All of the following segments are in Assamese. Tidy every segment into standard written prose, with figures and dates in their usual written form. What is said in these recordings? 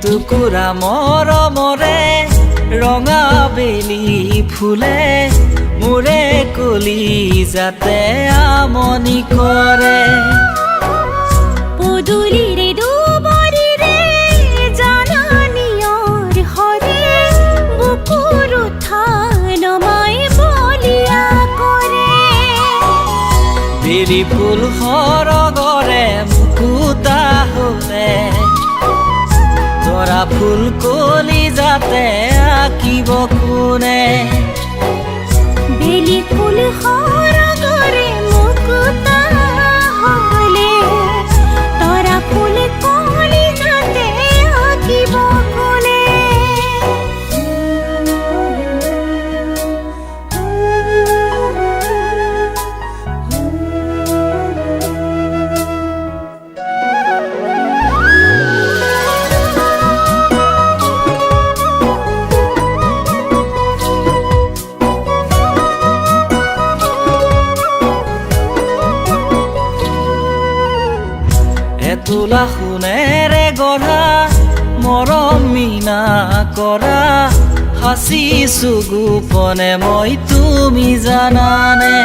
টুকুৰা মৰমৰে ৰঙা বেলি ফুলে মোৰে কলি যাতে আমনি কৰে পদূলিৰে দুবৰিৰে জাননীয়ৰ হৰে বুকুৰ উঠানমাই বলিয়া কৰে বেলি ফুল সৰগৰে মুকুতা হ'লে তৰা ফুল কলি যাতে আঁকিব কোনে বেলি ফুল সৰগৰে মুকুতা হ'লে তৰা ফুল কলি যাতে আঁকিব কোনে তোলা সোণেৰে গঢ়া মৰম মীনা কৰা সাঁচিছো গোপনে মই তুমি জানানে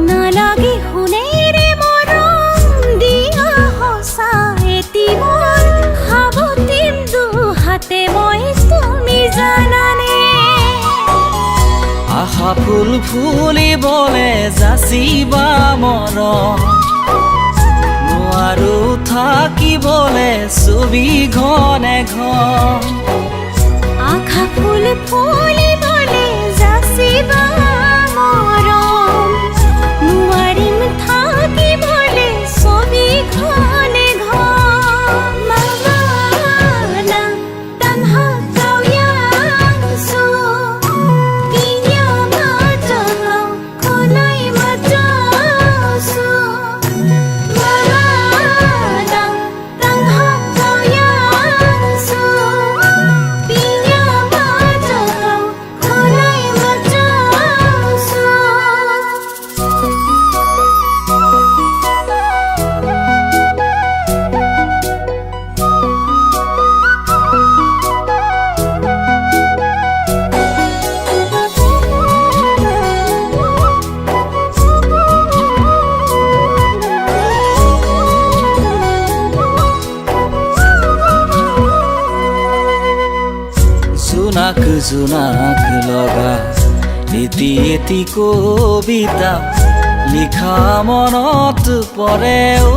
নালাগে সোণেৰে মৰম দিয়া সঁচা এটি মোৰ সাৱটিম দুহাতে মই তুমি জানানে আশা ফুল ফুলিবলে যাচিবা মৰম আৰু থাকিবলে ছবি ঘনে ঘন আশা ফুল ফুলিবলে যাচিবা মৰম নোৱাৰিম থাকিবলে ছবি ঘনে ঘন Mawala tanha kau yang su Pinya matang kulai matasu জোনাক লগা এটি এটি কবিতা লিখা মনত পৰে ঐ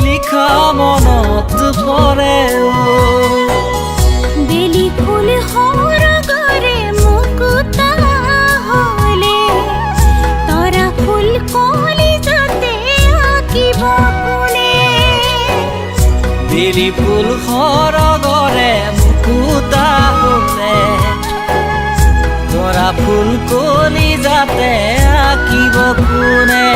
লিখা মনত পৰে বেলি ফুল সৰগৰে মুকুতা হ'লে তৰা ফুল কলি যাতে আঁকিব কোনে বেলি ফুল সৰগৰে মুকুতা হ'লে তৰা ফুল কলি যাতে আঁকিব কোনে